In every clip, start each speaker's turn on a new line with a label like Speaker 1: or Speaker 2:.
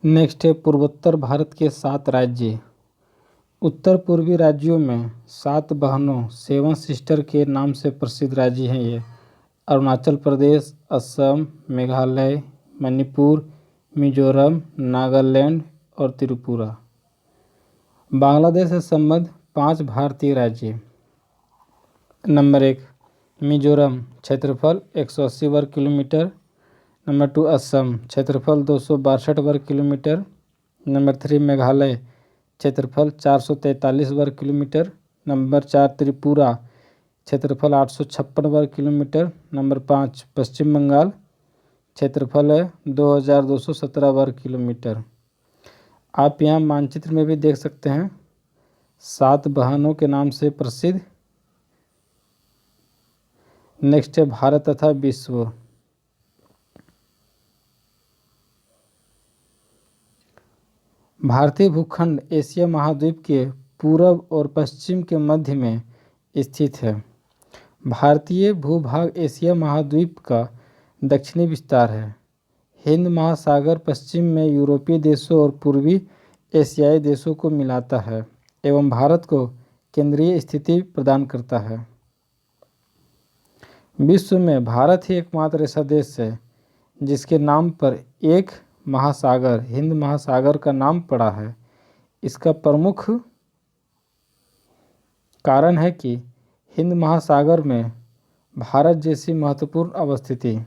Speaker 1: Next है पूर्वोत्तर भारत के 7 राज्य। उत्तर पूर्वी राज्यों में 7 बहनों 7 सिस्टर के नाम से प्रसिद्ध राज्य हैं ये। अरुणाचल प्रदेश, असम, मेघालय, मणिपुर, मिजोरम, नागालैंड और त्रिपुरा। बांग्लादेश से संबद्ध 5 भारतीय राज्य। नंबर 1 मिजोरम, क्षेत्रफल 180 वर्ग किलोमीटर। नंबर 2 असम, क्षेत्रफल 262 वर्ग किलोमीटर। नंबर 3 मेघालय, क्षेत्रफल 443 वर्ग किलोमीटर। नंबर 4 त्रिपुरा, क्षेत्रफल 856 वर्ग किलोमीटर। नंबर 5 पश्चिम बंगाल, क्षेत्रफल है 2217 वर्ग किलोमीटर। आप यहाँ मानचित्र में भी देख सकते हैं 7 बहनों के नाम से प्रसिद्ध। नेक्स्ट है भारत तथा विश्व। भारतीय भूखंड एशिया महाद्वीप के पूरब और पश्चिम के मध्य में स्थित है। भारतीय भूभाग एशिया महाद्वीप का दक्षिणी विस्तार है। हिंद महासागर पश्चिम में यूरोपीय देशों और पूर्वी एशियाई देशों को मिलाता है एवं भारत को केंद्रीय स्थिति प्रदान करता है। विश्व में भारत ही एकमात्र ऐसा देश है जिसके नाम पर एक महासागर हिंद महासागर का नाम पड़ा है। इसका प्रमुख कारण है कि हिंद महासागर में भारत जैसी महत्वपूर्ण अवस्थिति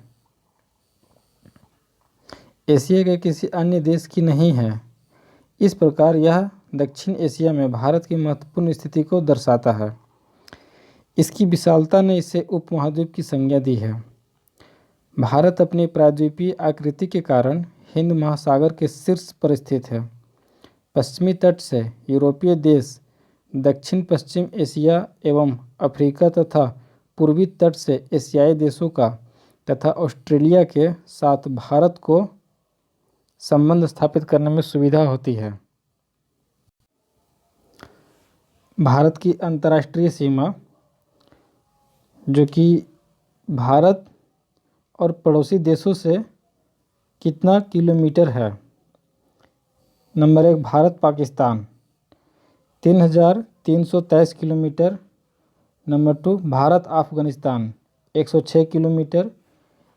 Speaker 1: एशिया के किसी अन्य देश की नहीं है। इस प्रकार यह दक्षिण एशिया में भारत की महत्वपूर्ण स्थिति को दर्शाता है। इसकी विशालता ने इसे उपमहाद्वीप की संज्ञा दी है। भारत अपनी प्रायद्वीपीय आकृति के कारण हिंद महासागर के शीर्ष पर स्थित है। पश्चिमी तट से यूरोपीय देश, दक्षिण पश्चिम एशिया एवं अफ्रीका तथा पूर्वी तट से एशियाई देशों का तथा ऑस्ट्रेलिया के साथ भारत को संबंध स्थापित करने में सुविधा होती है। भारत की अंतर्राष्ट्रीय सीमा, जो कि भारत और पड़ोसी देशों से कितना किलोमीटर है। Number 1 Bharat Pakistan 3323 kilometre. Number 2 Bharat Afghanistan 106 kilometre.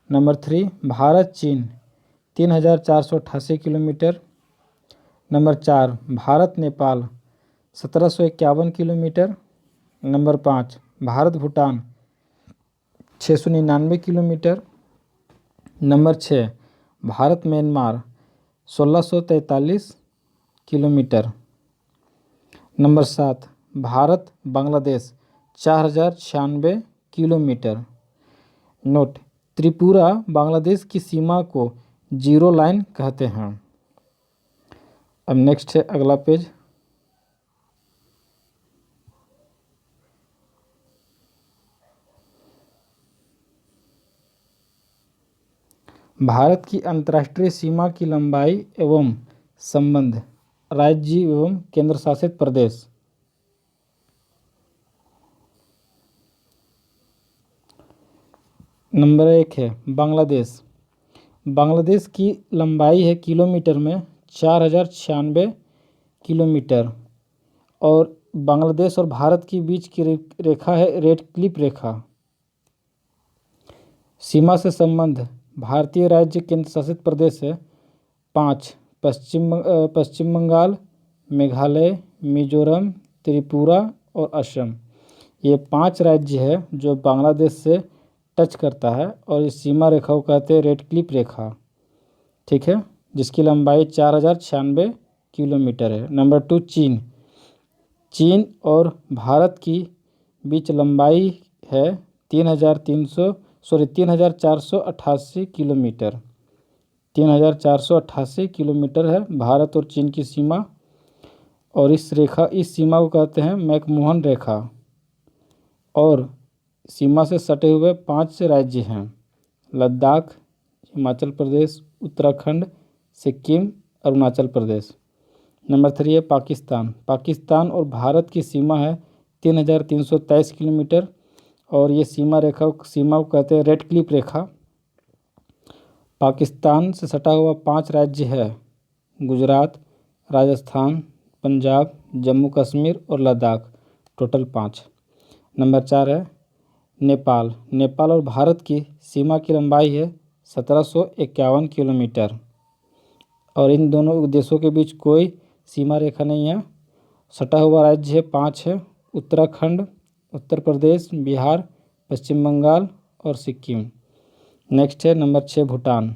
Speaker 1: Number 3 Bharat चीन 3488 kilometre. Number 4 Bharat Nepal 1751 kilometre. Number 5 Bharat Bhutan 699 kilometre. Number 6 Bharat Myanmar 1643 kilometre. Number 7 Bharat Bangladesh 4096 kilometre. Note: Tripura Bangladesh की सीमा को जीरो लाइन कहते हैं। अब नेक्स्ट है अगला पेज। भारत की अंतर्राष्ट्रीय सीमा की लंबाई एवं संबंध, राज्य एवं केंद्र शासित प्रदेश। नंबर 1 है बांग्लादेश। बांग्लादेश की लंबाई है किलोमीटर में 4096 किलोमीटर और बांग्लादेश और भारत के बीच की रेखा है रेड क्लिफ रेखा। सीमा से संबंध, भारतीय राज्य केंद्र शासित प्रदेश है 5 पश्चिम बंगाल, मेघालय, मिजोरम, त्रिपुरा और असम। ये 5 राज्य है जो बांग्लादेश से टच करता है और इस सीमा रेखा को कहते हैं रेड क्लिफ रेखा। ठीक है, जिसकी लंबाई 4096 किलोमीटर है। नंबर 2 चीन और भारत की बीच लंबाई है 3488 किलोमीटर। 3488 किलोमीटर है भारत और चीन की सीमा। और इस सीमा को कहते हैं मैकमोहन रेखा। और सीमा से सटे हुए 5 राज्य हैं: लद्दाख, हिमाचल प्रदेश, उत्तराखंड, सिक्किम, अरुणाचल प्रदेश। नंबर 3 है पाकिस्तान और भारत की सीमा है 3323 किलोमीटर और ये सीमा को कहते हैं रेड क्लिफ रेखा। पाकिस्तान से सटा हुआ 5 राज्य है गुजरात, राजस्थान, पंजाब, जम्मू कश्मीर और लद्दाख, टोटल 5। नंबर 4 है नेपाल। नेपाल और भारत की सीमा की लंबाई है 1751 किलोमीटर और इन दोनों देशों के बीच कोई सीमा रेखा नहीं है। सटा हुआ राज्य है 5 है, उत्तराखंड, उत्तर प्रदेश, बिहार, पश्चिम बंगाल और सिक्किम। नेक्स्ट है नंबर 6 भूटान।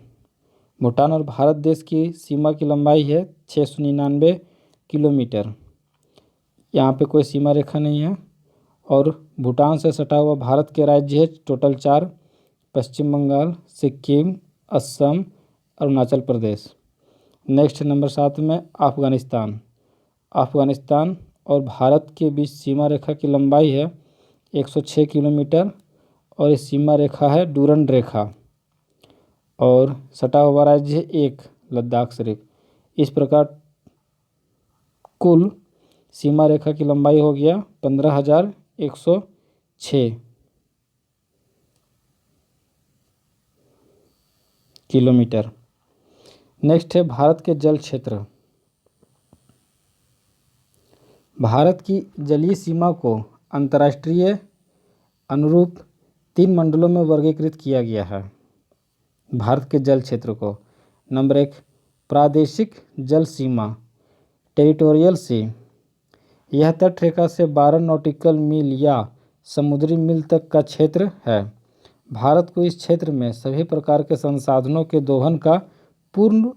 Speaker 1: भूटान और भारत देश की सीमा की लंबाई है 699 किलोमीटर। यहाँ पे कोई सीमा रेखा नहीं है और भूटान से सटा हुआ भारत के राज्य है टोटल 4, पश्चिम बंगाल, सिक्किम, असम, अरुणाचल प्रदेश। नेक्स्ट नंबर 7 में अफ़गानिस्तान। अफ़गानिस्तान और भारत के बीच सीमा रेखा की लंबाई है 106 किलोमीटर और इस सीमा रेखा है डूरंड रेखा और सटा हुआ राज्य है 1, लद्दाख सिर्फ। इस प्रकार कुल सीमा रेखा की लंबाई हो गया 15,106 किलोमीटर। नेक्स्ट है भारत के जल क्षेत्र। भारत की जलीय सीमा को अंतर्राष्ट्रीय अनुरूप 3 मंडलों में वर्गीकृत किया गया है। भारत के जल क्षेत्र को नंबर 1 प्रादेशिक जल सीमा, टेरिटोरियल सी। यह तटरेखा से 12 नॉटिकल मील या समुद्री मील तक का क्षेत्र है। भारत को इस क्षेत्र में सभी प्रकार के संसाधनों के दोहन का पूर्ण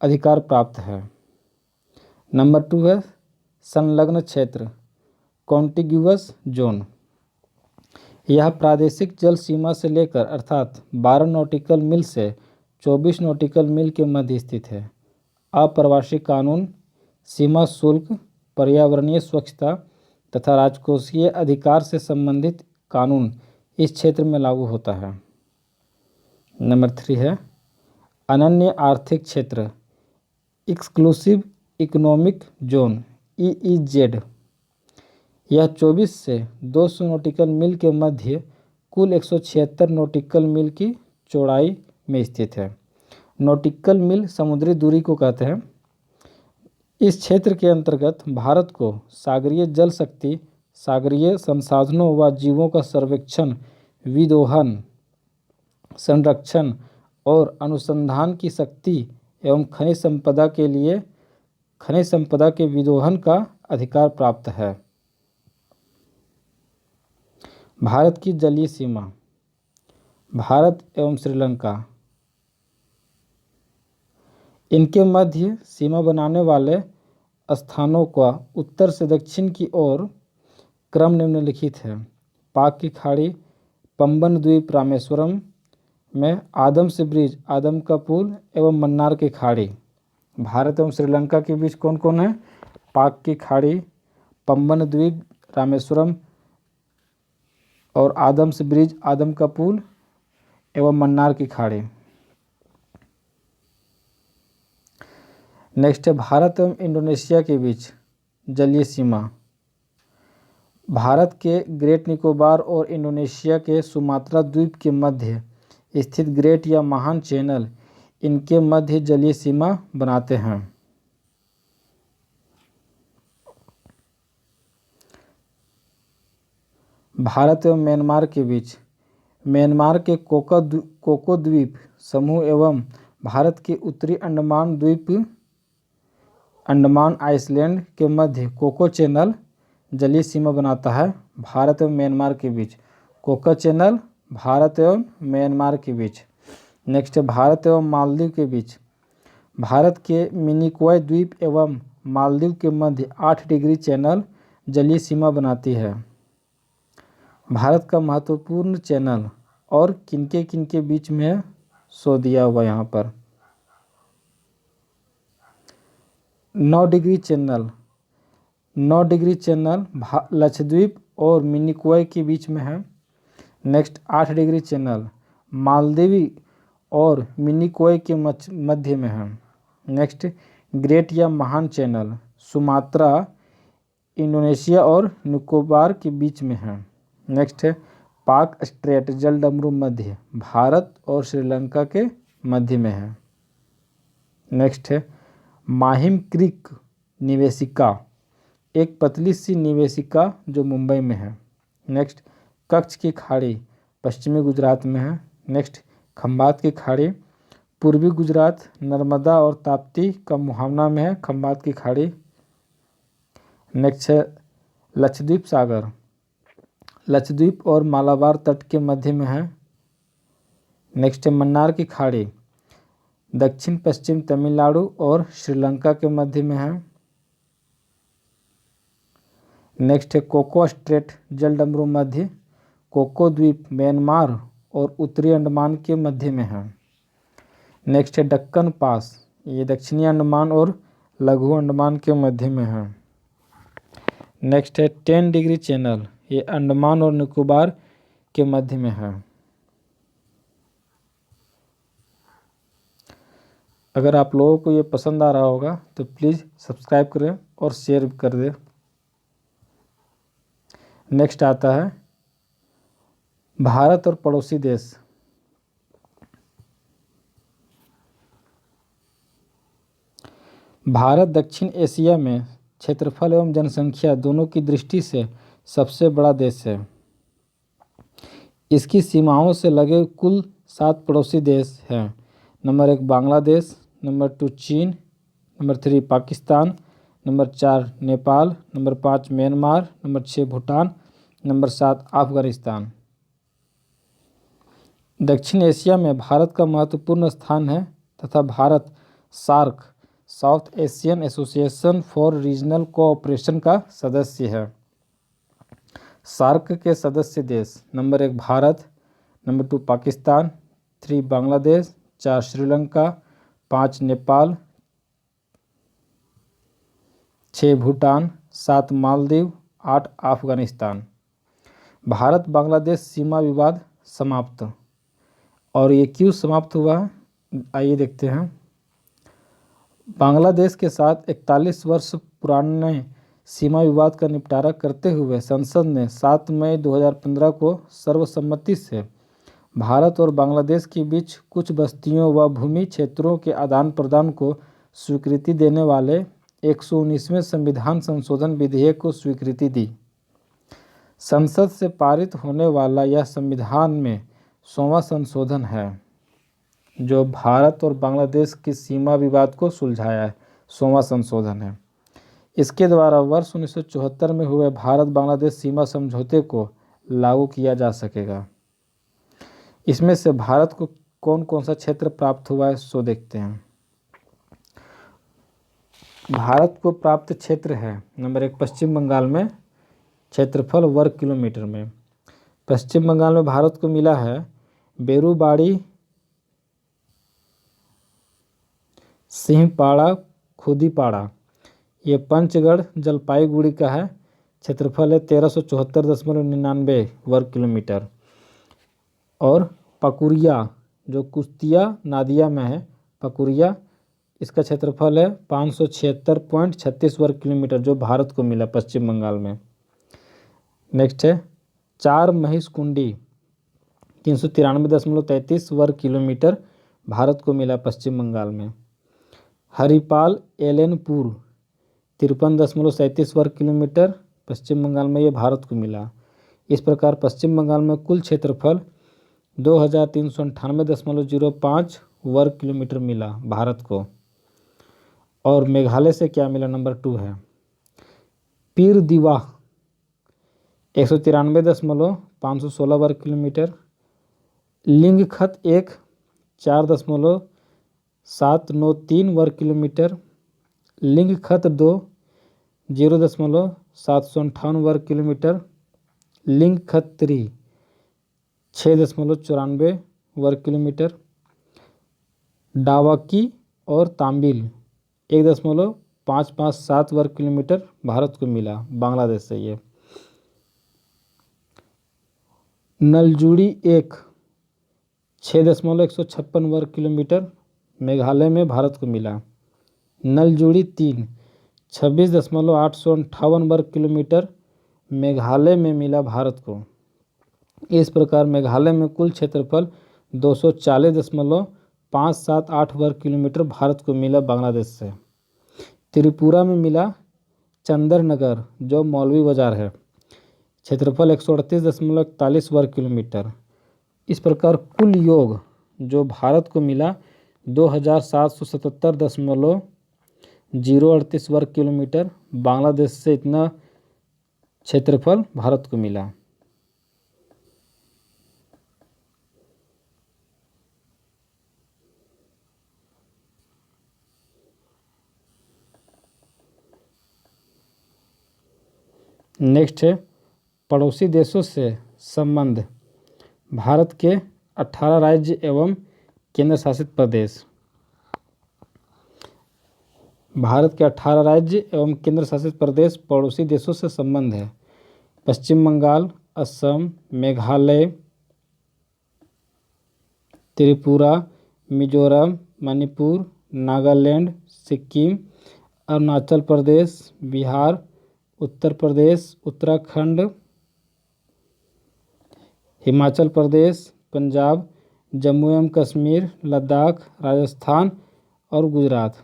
Speaker 1: अधिकार प्राप्त है। नंबर 2 है संलग्न क्षेत्र, कॉन्टिग्यूअस जोन। यह प्रादेशिक जल सीमा से लेकर अर्थात 12 नॉटिकल मील से 24 नॉटिकल मील के मध्य स्थित है। अप्रवासी कानून, सीमा शुल्क, पर्यावरणीय स्वच्छता तथा राजकोषीय अधिकार से संबंधित कानून इस क्षेत्र में लागू होता है। नंबर 3 है अनन्य आर्थिक क्षेत्र, एक्सक्लूसिव इकोनॉमिक जोन, EEZ। यह 24 से 200 नॉटिकल मील के मध्य कुल 176 नॉटिकल मील की चौड़ाई में स्थित है। नॉटिकल मील समुद्री दूरी को कहते हैं। इस क्षेत्र के अंतर्गत भारत को सागरीय जल शक्ति, सागरीय संसाधनों व जीवों का सर्वेक्षण, विदोहन, संरक्षण और अनुसंधान की शक्ति एवं खनिज संपदा के विदोहन का अधिकार प्राप्त है। भारत की जलीय सीमा। भारत एवं श्रीलंका, इनके मध्य सीमा बनाने वाले स्थानों का उत्तर से दक्षिण की ओर क्रम निम्नलिखित है। पाक की खाड़ी, पंबन द्वीप रामेश्वरम में, आदम से ब्रिज, आदम का पुल एवं मन्नार की खाड़ी। भारत एवं श्रीलंका के बीच कौन कौन है? पाक की खाड़ी, पंबन द्वीप रामेश्वरम और आदम से ब्रिज, आदम का पुल एवं मन्नार की खाड़ी। नेक्स्ट है भारत एवं इंडोनेशिया के बीच जलीय सीमा। भारत के ग्रेट निकोबार और इंडोनेशिया के सुमात्रा द्वीप के मध्य स्थित ग्रेट या महान चैनल इनके मध्य जलीय सीमा बनाते हैं। भारत एवं म्यांमार के बीच म्यांमार के कोको द्वीप समूह एवं भारत के उत्तरी अंडमान द्वीप, अंडमान आइसलैंड के मध्य कोको चैनल जलीय सीमा बनाता है। भारत एवं म्यांमार के बीच कोको चैनल भारत एवं म्यांमार के बीच। नेक्स्ट है भारत एवं मालदीव के बीच। भारत के मिनिकॉय द्वीप एवं मालदीव के मध्य 8 डिग्री चैनल जलीय सीमा बनाती है। भारत का महत्वपूर्ण चैनल और किनके बीच में है सो दिया हुआ यहाँ पर। 9 डिग्री चैनल लक्षद्वीप और मिनिकॉय के बीच में है। नेक्स्ट 8 डिग्री चैनल मालदीव और मिनिकॉय के मध्य में है। नेक्स्ट ग्रेट या महान चैनल सुमात्रा, इंडोनेशिया और निकोबार के बीच में है। नेक्स्ट है पाक स्ट्रेट जलडमरू मध्य भारत और श्रीलंका के मध्य में है। नेक्स्ट है माहिम क्रीक निवेशिका, एक पतली सी निवेशिका जो मुंबई में है। नेक्स्ट, कच्छ की खाड़ी पश्चिमी गुजरात में है। नेक्स्ट, खंबात की खाड़ी पूर्वी गुजरात, नर्मदा और ताप्ती का मुहावना में है खंबात की खाड़ी। नेक्स्ट है लक्षद्वीप सागर, लक्षद्वीप और मालाबार तट के मध्य में है। नेक्स्ट है मन्नार की खाड़ी दक्षिण पश्चिम तमिलनाडु और श्रीलंका के मध्य में है। नेक्स्ट है कोको स्ट्रेट जलडमरू मध्य, कोको द्वीप म्यांमार और उत्तरी अंडमान के मध्य में है। नेक्स्ट है दक्कन पास, ये दक्षिणी अंडमान और लघु अंडमान के मध्य में है। नेक्स्ट है 10 डिग्री चैनल, ये अंडमान और निकोबार के मध्य में है। अगर आप लोगों को ये पसंद आ रहा होगा तो प्लीज़ सब्सक्राइब करें और शेयर कर दें। नेक्स्ट आता है भारत और पड़ोसी देश। भारत दक्षिण एशिया में क्षेत्रफल एवं जनसंख्या दोनों की दृष्टि से सबसे बड़ा देश है। इसकी सीमाओं से लगे कुल 7 पड़ोसी देश हैं। नंबर 1 बांग्लादेश, नंबर 2 चीन, number 3 Pakistan, number 4 Nepal, number 5 Myanmar, number 6 Bhutan, number 7 Afghanistan. दक्षिण एशिया में भारत का महत्वपूर्ण स्थान है तथा Bharat SAARC, south Asian association for regional cooperation का सदस्य है। सार्क के सदस्य देश नंबर 1 भारत, नंबर 2 पाकिस्तान, 3 बांग्लादेश, 4 श्रीलंका, 5 नेपाल, 6 भूटान, 7 मालदीव, 8 अफगानिस्तान। भारत बांग्लादेश सीमा विवाद समाप्त। और ये क्यों समाप्त हुआ है, आइए देखते हैं। बांग्लादेश के साथ 41 वर्ष पुराने सीमा विवाद का निपटारा करते हुए संसद ने 7 मई 2015 को सर्वसम्मति से भारत और बांग्लादेश के बीच कुछ बस्तियों व भूमि क्षेत्रों के आदान प्रदान को स्वीकृति देने वाले 119वें संविधान संशोधन विधेयक को स्वीकृति दी। संसद से पारित होने वाला यह संविधान में 100वां संशोधन है जो भारत और बांग्लादेश की सीमा विवाद को सुलझाया है। 100वां संशोधन है। इसके द्वारा वर्ष 1974 में हुए भारत बांग्लादेश सीमा समझौते को लागू किया जा सकेगा। इसमें से भारत को कौन कौन सा क्षेत्र प्राप्त हुआ है सो देखते हैं। भारत को प्राप्त क्षेत्र है नंबर 1 पश्चिम बंगाल में, क्षेत्रफल वर्ग किलोमीटर में। पश्चिम बंगाल में भारत को मिला है बेरुबाड़ी, सिंहपाड़ा, खुदीपाड़ा। ये पंचगढ़ जलपाईगुड़ी का है। क्षेत्रफल है 1374.99 वर्ग किलोमीटर। और पकुरिया जो कुश्तिया नादिया में है, पकुरिया, इसका क्षेत्रफल है 576.36 वर्ग किलोमीटर जो भारत को मिला पश्चिम बंगाल में। नेक्स्ट है 4 महिषकुंडी, 393.33 वर्ग किलोमीटर भारत को मिला पश्चिम बंगाल में। हरिपाल एलेनपुर 53.37 वर्ग किलोमीटर पश्चिम बंगाल में, ये भारत को मिला। इस प्रकार पश्चिम बंगाल में कुल क्षेत्रफल 2398.05 वर्ग किलोमीटर मिला भारत को। और मेघालय से क्या मिला, नंबर 2 है पीर दीवा 193.516 वर्ग किलोमीटर। लिंगखत 1 4.793 वर्ग किलोमीटर। लिंगखत 2 0.758 वर्ग किलोमीटर। लिंगखत 3 6.94 वर्ग किलोमीटर। डावाकी और तांबिल 1.557 वर्ग किलोमीटर भारत को मिला बांग्लादेश से। ये नलजूड़ी 1 6.156 वर्ग किलोमीटर मेघालय में भारत को मिला। नलजूड़ी 3 26.858 वर्ग किलोमीटर मेघालय में मिला भारत को। इस प्रकार मेघालय में कुल क्षेत्रफल 240.578 वर्ग किलोमीटर भारत को मिला बांग्लादेश से। त्रिपुरा में मिला चंदर नगर जो मौलवी बाजार है। क्षेत्रफल 138.41 वर्ग किलोमीटर। इस प्रकार कुल योग जो भारत को मिला 2777.038 वर्ग किलोमीटर। बांग्लादेश से इतना क्षेत्रफल भारत को मिला। नेक्स्ट है पड़ोसी देशों से संबंध। भारत के 18 राज्य एवं केंद्र शासित प्रदेश। भारत के 18 राज्य एवं केंद्र शासित प्रदेश पड़ोसी देशों से संबंध है। पश्चिम बंगाल, असम, मेघालय, त्रिपुरा, मिजोरम, मणिपुर, नागालैंड, सिक्किम, अरुणाचल प्रदेश, बिहार, उत्तर प्रदेश, उत्तराखंड, हिमाचल प्रदेश, पंजाब, जम्मू एवं कश्मीर, लद्दाख, राजस्थान और गुजरात।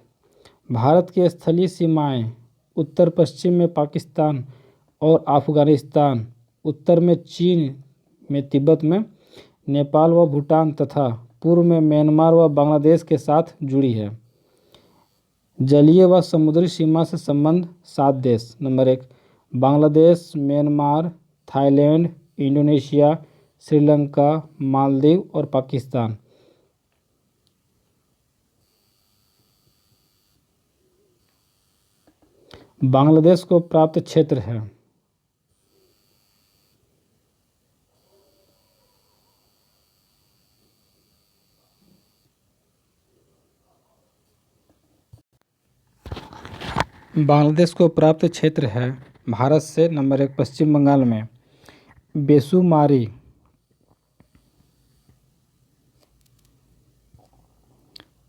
Speaker 1: भारत की स्थलीय सीमाएं उत्तर पश्चिम में पाकिस्तान और अफगानिस्तान, उत्तर में चीन में तिब्बत में, नेपाल व भूटान तथा पूर्व में म्यांमार व बांग्लादेश के साथ जुड़ी है। जलीय व समुद्री सीमा से संबंध 7 देश। Number 1 Bangladesh, Myanmar, Thailand, Indonesia, Sri Lanka, Maldives और पाकिस्तान। बांग्लादेश को प्राप्त क्षेत्र है। बांग्लादेश को प्राप्त क्षेत्र है भारत से। नंबर 1 पश्चिम बंगाल में बेसुमारी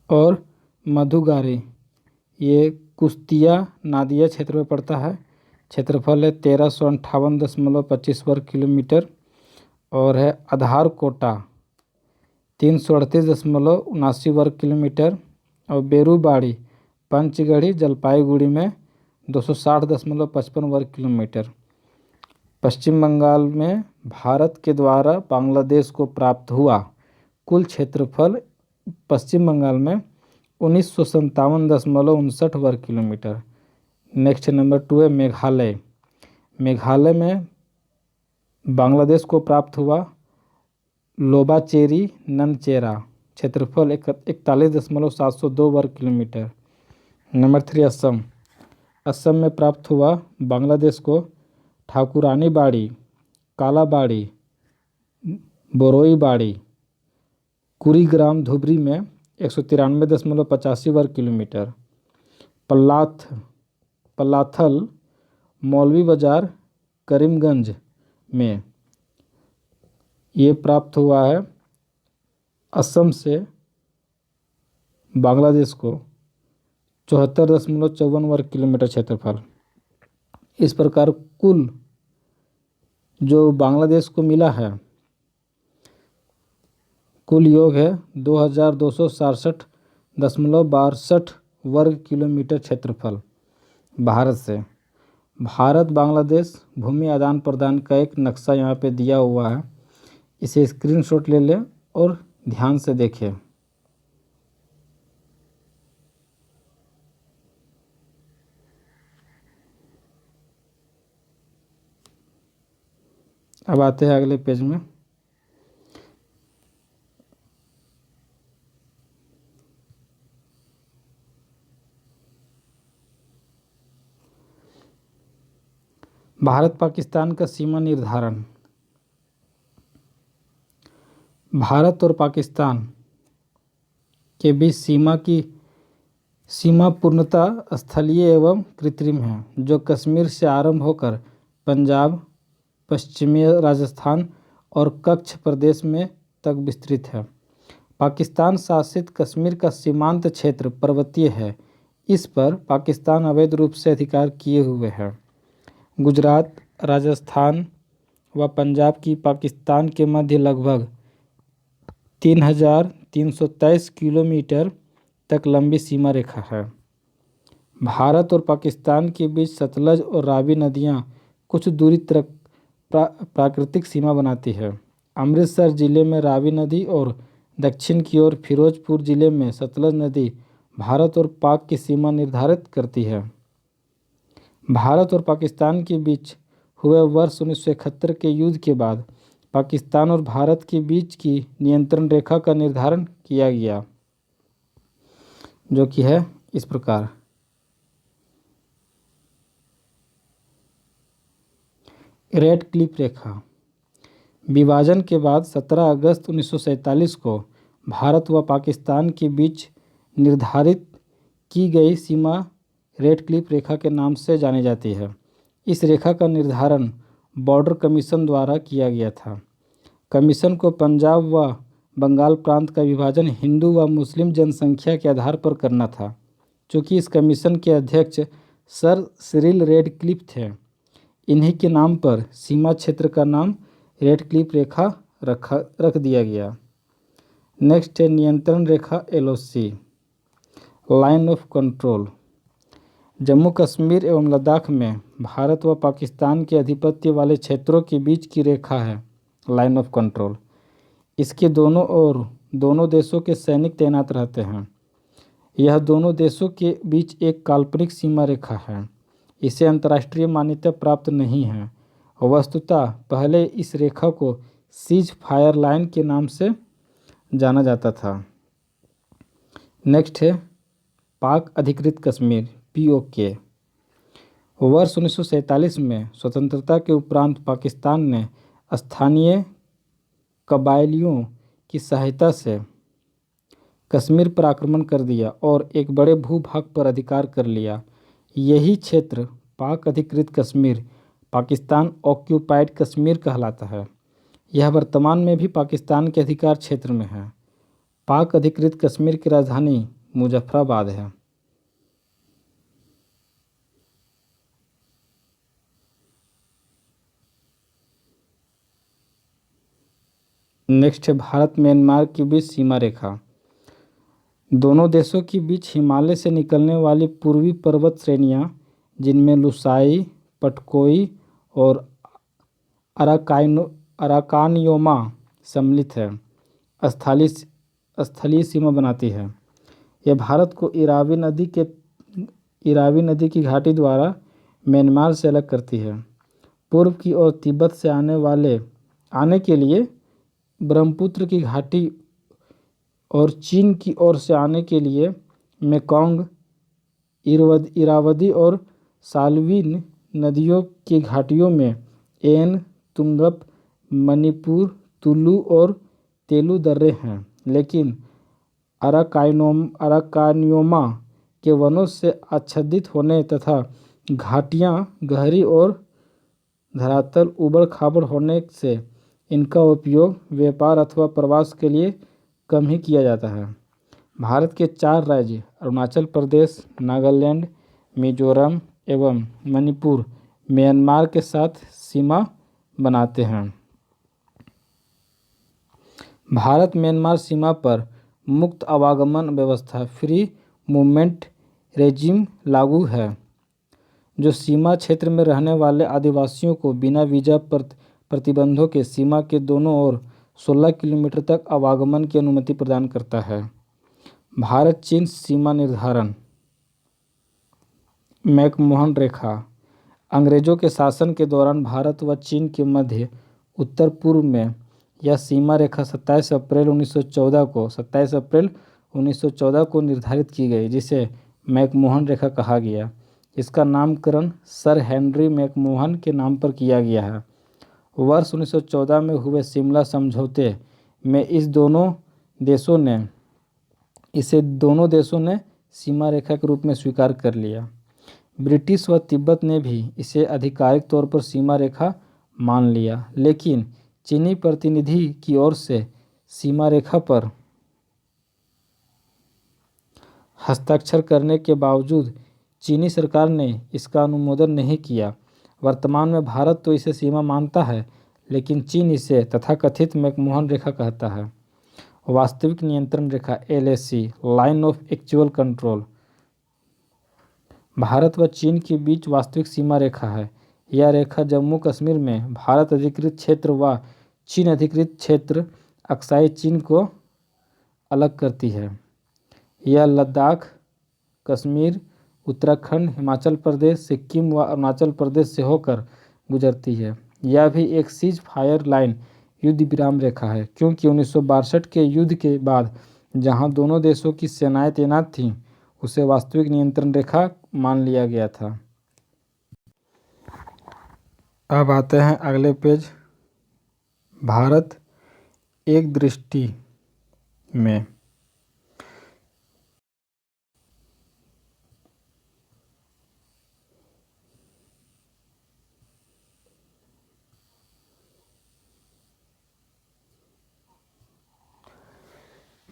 Speaker 1: और मधुगारी, ये कुश्तिया नादिया क्षेत्र में पड़ता है। क्षेत्रफल है 1358.25 वर्ग किलोमीटर और है आधार कोटा 338.79 वर्ग किलोमीटर और बेरूबाड़ी पंचगढ़ी जलपाईगुड़ी में 260.55 वर्ग किलोमीटर। पश्चिम बंगाल में भारत के द्वारा बांग्लादेश को प्राप्त हुआ कुल क्षेत्रफल पश्चिम बंगाल में 1957.59 वर्ग किलोमीटर। नेक्स्ट नंबर 2 है मेघालय। मेघालय में बांग्लादेश को प्राप्त हुआ लोबाचेरी ननचेरा, क्षेत्रफल 41.702 वर्ग किलोमीटर। नंबर 3 असम। असम में प्राप्त हुआ बांग्लादेश को ठाकुरानी बाड़ी, कालाबाड़ी, बोरोईबाड़ी, कुरीग्राम धुबरी में 193.85 वर्ग किलोमीटर। पलाथल मौलवी बाजार करीमगंज में ये प्राप्त हुआ है असम से बांग्लादेश को 74.54 वर्ग किलोमीटर क्षेत्रफल। इस प्रकार कुल जो बांग्लादेश को मिला है कुल योग है 2267.62 वर्ग किलोमीटर क्षेत्रफल भारत से। भारत बांग्लादेश भूमि आदान प्रदान का एक नक्शा यहाँ पे दिया हुआ है, इसे स्क्रीनशॉट ले लें और ध्यान से देखें। अब आते हैं अगले पेज में। भारत पाकिस्तान का सीमा निर्धारण। भारत और पाकिस्तान के बीच सीमा पूर्णतः स्थलीय एवं कृत्रिम है, जो कश्मीर से आरंभ होकर पंजाब, पश्चिमी राजस्थान और कच्छ प्रदेश में तक विस्तृत है। पाकिस्तान शासित कश्मीर का सीमांत क्षेत्र पर्वतीय है। इस पर पाकिस्तान अवैध रूप से अधिकार किए हुए है। गुजरात, राजस्थान व पंजाब की पाकिस्तान के मध्य लगभग 3323 किलोमीटर तक लंबी सीमा रेखा है। भारत और पाकिस्तान के बीच सतलज और रावी नदियाँ कुछ दूरी तक प्राकृतिक सीमा बनाती है। अमृतसर जिले में रावी नदी और दक्षिण की ओर फिरोजपुर जिले में सतलज नदी भारत और पाक की सीमा निर्धारित करती है। भारत और पाकिस्तान के बीच हुए वर्ष 1971 के युद्ध के बाद पाकिस्तान और भारत के बीच की नियंत्रण रेखा का निर्धारण किया गया, जो कि है इस प्रकार। रेड क्लिफ रेखा विभाजन के बाद 17 अगस्त 1947 को भारत व पाकिस्तान के बीच निर्धारित की गई सीमा रेड क्लिफ रेखा के नाम से जानी जाती है। इस रेखा का निर्धारण बॉर्डर कमीशन द्वारा किया गया था। कमीशन को पंजाब व बंगाल प्रांत का विभाजन हिंदू व मुस्लिम जनसंख्या के आधार पर करना था। चूँकि इस कमीशन के अध्यक्ष सर सिरिल रेडक्लिफ थे, इन्हीं के नाम पर सीमा क्षेत्र का नाम रेड क्लिफ रेखा रख दिया गया। नेक्स्ट है नियंत्रण रेखा LOC, line of control. Jammu Kashmir एवं लद्दाख में भारत व पाकिस्तान के आधिपत्य वाले क्षेत्रों के बीच की रेखा है लाइन ऑफ कंट्रोल। इसके दोनों ओर दोनों देशों के सैनिक तैनात रहते हैं। यह दोनों देशों के बीच एक काल्पनिक सीमा रेखा है। इसे अंतर्राष्ट्रीय मान्यता प्राप्त नहीं है। वस्तुतः पहले इस रेखा को सीज फायर लाइन के नाम से जाना जाता था। नेक्स्ट है पाक अधिकृत कश्मीर POK। वर्ष 1947 में स्वतंत्रता के उपरांत पाकिस्तान ने स्थानीय कबायलियों की सहायता से कश्मीर पर आक्रमण कर दिया और एक बड़े भूभाग पर अधिकार कर लिया। यही क्षेत्र पाक अधिकृत कश्मीर, पाकिस्तान ऑक्यूपाइड कश्मीर कहलाता है। यह वर्तमान में भी पाकिस्तान के अधिकार क्षेत्र में है। पाक अधिकृत कश्मीर की राजधानी मुजफ्फराबाद है। नेक्स्ट है भारत म्यांमार के बीच सीमा रेखा। दोनों देशों के बीच हिमालय से निकलने वाली पूर्वी पर्वत श्रेणियाँ, जिनमें लुसाई, पटकोई और अराकानयोमा सम्मिलित है, स्थलीय सीमा बनाती है। यह भारत को इरावी नदी की घाटी द्वारा म्यांमार से अलग करती है। पूर्व की ओर तिब्बत से आने के लिए ब्रह्मपुत्र की घाटी और चीन की ओर से आने के लिए मेकोंग, इरावदी और साल्विन नदियों की घाटियों में एन, तुंगप, मणिपुर, तुलु और तेलु दर्रे हैं। लेकिन अराकानयोमा के वनों से आच्छादित होने तथा घाटियाँ गहरी और धरातल ऊबड़-खाबड़ होने से इनका उपयोग व्यापार अथवा प्रवास के लिए कम ही किया जाता है। भारत के 4 राज्य अरुणाचल प्रदेश, नागालैंड, मिजोरम एवं मणिपुर म्यांमार के साथ सीमा बनाते हैं। भारत म्यांमार सीमा पर मुक्त आवागमन व्यवस्था फ्री मूवमेंट रेजिम लागू है, जो सीमा क्षेत्र में रहने वाले आदिवासियों को बिना वीजा प्रतिबंधों के सीमा के दोनों ओर 16 किलोमीटर तक आवागमन की अनुमति प्रदान करता है। भारत चीन सीमा निर्धारण मैकमोहन रेखा। अंग्रेजों के शासन के दौरान भारत व चीन के मध्य उत्तर पूर्व में यह सीमा रेखा 27 अप्रैल 1914 को निर्धारित की गई, जिसे मैकमोहन रेखा कहा गया। इसका नामकरण सर हेनरी मैकमोहन के नाम पर किया गया है। वर्ष 1914 में हुए शिमला समझौते में इसे दोनों देशों ने सीमा रेखा के रूप में स्वीकार कर लिया। ब्रिटिश व तिब्बत ने भी इसे आधिकारिक तौर पर सीमा रेखा मान लिया, लेकिन चीनी प्रतिनिधि की ओर से सीमा रेखा पर हस्ताक्षर करने के बावजूद चीनी सरकार ने इसका अनुमोदन नहीं किया। वर्तमान में भारत तो इसे सीमा मानता है, लेकिन चीन इसे तथाकथित मैकमोहन रेखा कहता है। वास्तविक नियंत्रण रेखा LAC, line of actual control. Bharat व चीन के बीच वास्तविक सीमा रेखा है। यह रेखा जम्मू कश्मीर में भारत अधिकृत क्षेत्र व चीन अधिकृत क्षेत्र अक्साई चीन को अलग करती है। यह लद्दाख, कश्मीर, उत्तराखंड, हिमाचल प्रदेश, सिक्किम व अरुणाचल प्रदेश से होकर गुजरती है। यह भी एक सीज फायर लाइन युद्ध विराम रेखा है, क्योंकि 1962 के युद्ध के बाद जहां दोनों देशों की सेनाएं तैनात थीं, उसे वास्तविक नियंत्रण रेखा मान लिया गया था। अब आते हैं अगले पेज, भारत एक दृष्टि में।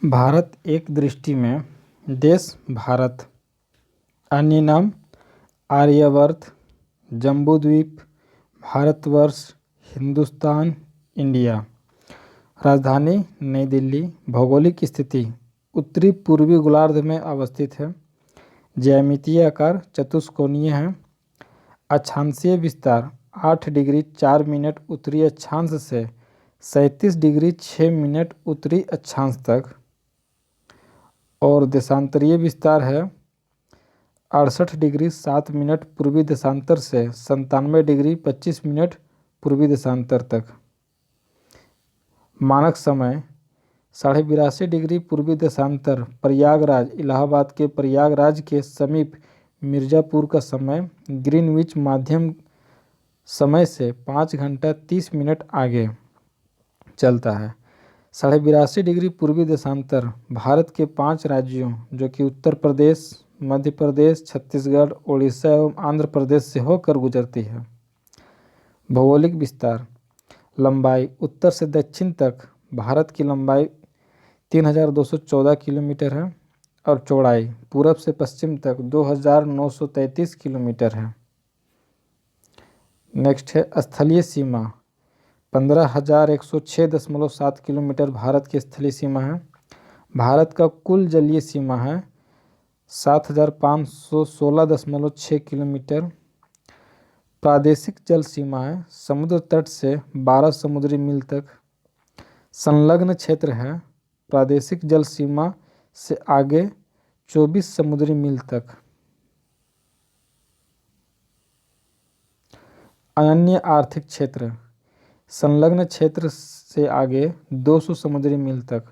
Speaker 1: भारत एक दृष्टि में देश भारत, अन्य नाम आर्यवर्त, जम्बूद्वीप, भारतवर्ष, हिंदुस्तान, इंडिया। राजधानी नई दिल्ली। भौगोलिक स्थिति उत्तरी पूर्वी गोलार्ध में अवस्थित है। ज्यामितीय आकार चतुष्कोणीय है। अक्षांशीय विस्तार 8 डिग्री 4 मिनट उत्तरी अक्षांश से 37 डिग्री 6 मिनट उत्तरी अक्षांश तक, और देशांतरीय विस्तार है 68 डिग्री 7 मिनट पूर्वी देशांतर से 97 डिग्री 25 मिनट पूर्वी देशांतर तक। मानक समय 82.5 डिग्री पूर्वी देशांतर प्रयागराज, इलाहाबाद के प्रयागराज के समीप मिर्ज़ापुर का समय ग्रीनविच मध्यम समय से 5 घंटा 30 मिनट आगे चलता है। 82.5 डिग्री पूर्वी देशांतर भारत के 5 राज्यों जो कि उत्तर प्रदेश, मध्य प्रदेश, छत्तीसगढ़, उड़ीसा एवं आंध्र प्रदेश से होकर गुजरती है। भौगोलिक विस्तार लंबाई उत्तर से दक्षिण तक भारत की लंबाई 3214 किलोमीटर है और चौड़ाई पूरब से पश्चिम तक 2933 किलोमीटर है। नेक्स्ट है स्थलीय सीमा 15,106.7 किलोमीटर भारत की स्थलीय सीमा है। भारत का कुल जलीय सीमा है 7,516.6 किलोमीटर। प्रादेशिक जल सीमा है समुद्र तट से 12 समुद्री मील तक। संलग्न क्षेत्र है प्रादेशिक जल सीमा से आगे 24 समुद्री मील तक। अनन्य आर्थिक क्षेत्र संलग्न क्षेत्र से आगे 200 समुद्री मील तक।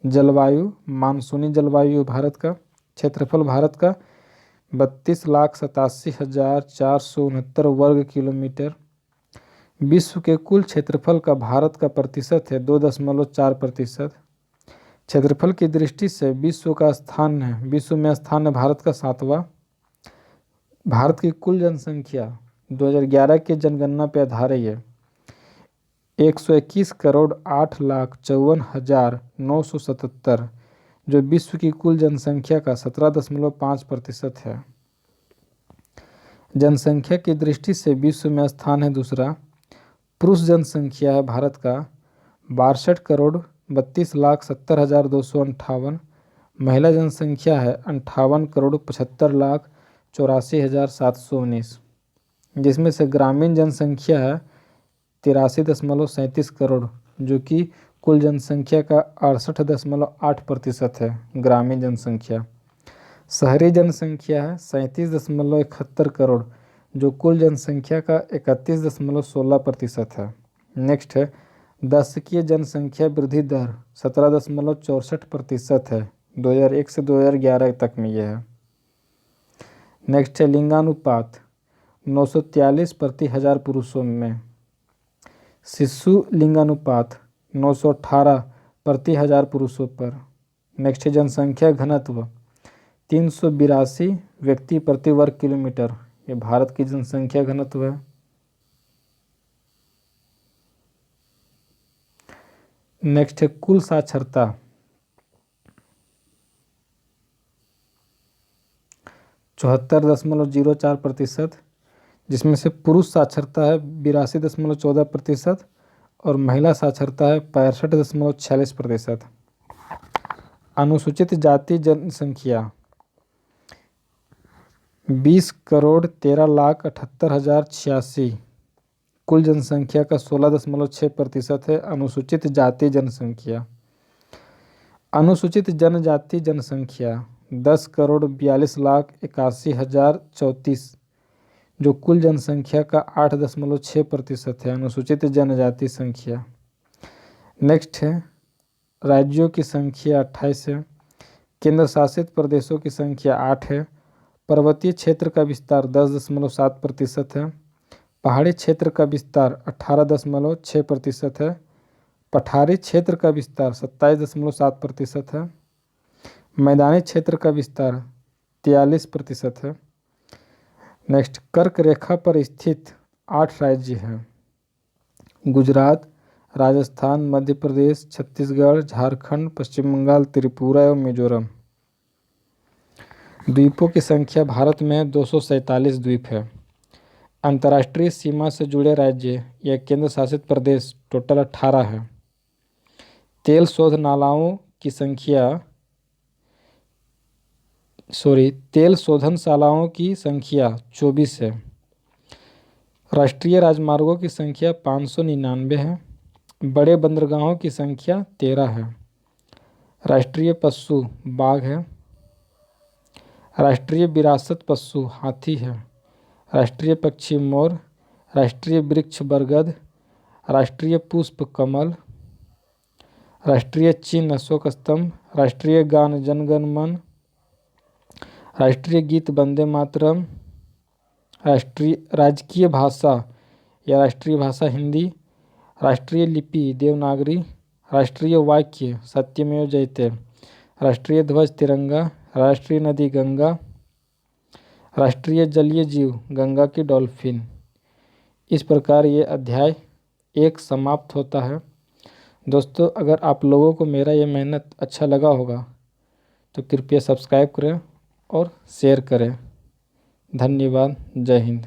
Speaker 1: जलवायु मानसूनी जलवायु भारत का। क्षेत्रफल भारत का 32,87,469 वर्ग किलोमीटर। विश्व के कुल क्षेत्रफल का भारत का प्रतिशत है 2.4%। क्षेत्रफल की दृष्टि से विश्व में स्थान है भारत का 7वां। भारत की कुल जनसंख्या 2011 के जनगणना पर आधार है 121,08,54,977, जो विश्व की कुल जनसंख्या का 17.5% है। जनसंख्या की दृष्टि से विश्व में स्थान है दूसरा। पुरुष जनसंख्या है भारत का 62,32,70,258। महिला जनसंख्या है 58,75,84,719, जिसमें से ग्रामीण जनसंख्या है 83.37 करोड़, जो कि कुल जनसंख्या का 68.8% है ग्रामीण जनसंख्या। शहरी जनसंख्या है 37.71 करोड़, जो कुल जनसंख्या का 31.16% है। नेक्स्ट है दशकीय जनसंख्या वृद्धि दर 17.64% है 2001 से 2011 तक में यह है। नेक्स्ट है लिंगानुपात 943 प्रति हजार पुरुषों में। शिशु लिंगानुपात 918 प्रति हजार पुरुषों पर। नेक्स्ट है जनसंख्या घनत्व 382 व्यक्ति प्रति वर्ग किलोमीटर, ये भारत की जनसंख्या घनत्व है। नेक्स्ट है कुल साक्षरता 74.04%, जिसमें से पुरुष साक्षरता है 82.14% और महिला साक्षरता है 65.46%। अनुसूचित जाति जनसंख्या 20,13,78,086 कुल जनसंख्या का 16.6% है अनुसूचित जाति जनसंख्या। अनुसूचित जनजाति जनसंख्या 10,42,81,034 जो कुल जनसंख्या का 8.6% है अनुसूचित जनजाति संख्या। नेक्स्ट है राज्यों की संख्या 28 है, केंद्र शासित प्रदेशों की संख्या 8 है, पर्वतीय क्षेत्र का विस्तार 10.7% है, पहाड़ी क्षेत्र का विस्तार 18.6% है, पठारी क्षेत्र का विस्तार 27.7% है, मैदानी क्षेत्र का विस्तार 43% है। नेक्स्ट कर्क रेखा पर स्थित 8 राज्य हैं गुजरात, राजस्थान, मध्य प्रदेश, छत्तीसगढ़, झारखंड, पश्चिम बंगाल, त्रिपुरा एवं मिजोरम। द्वीपों की संख्या भारत में 247 द्वीप है। अंतर्राष्ट्रीय सीमा से जुड़े राज्य या केंद्र शासित प्रदेश टोटल 18 है। तेल शोधनशालाओं की संख्या 24 है। राष्ट्रीय राजमार्गों की संख्या 599 है। बड़े बंदरगाहों की संख्या 13 है। राष्ट्रीय पशु बाघ है। राष्ट्रीय विरासत पशु हाथी है। राष्ट्रीय पक्षी मोर, राष्ट्रीय वृक्ष बरगद, राष्ट्रीय पुष्प कमल, राष्ट्रीय चिन्ह अशोक स्तंभ, राष्ट्रीय गान जनगण मन, राष्ट्रीय गीत वंदे मातरम, राजकीय भाषा या राष्ट्रीय भाषा हिंदी, राष्ट्रीय लिपि देवनागरी, राष्ट्रीय वाक्य सत्यमेव जयते, राष्ट्रीय ध्वज तिरंगा, राष्ट्रीय नदी गंगा, राष्ट्रीय जलीय जीव गंगा की डॉल्फिन। इस प्रकार ये अध्याय 1 समाप्त होता है। दोस्तों अगर आप लोगों को मेरा ये मेहनत अच्छा लगा होगा तो कृपया सब्सक्राइब करें और शेयर करें। धन्यवाद। जय हिंद।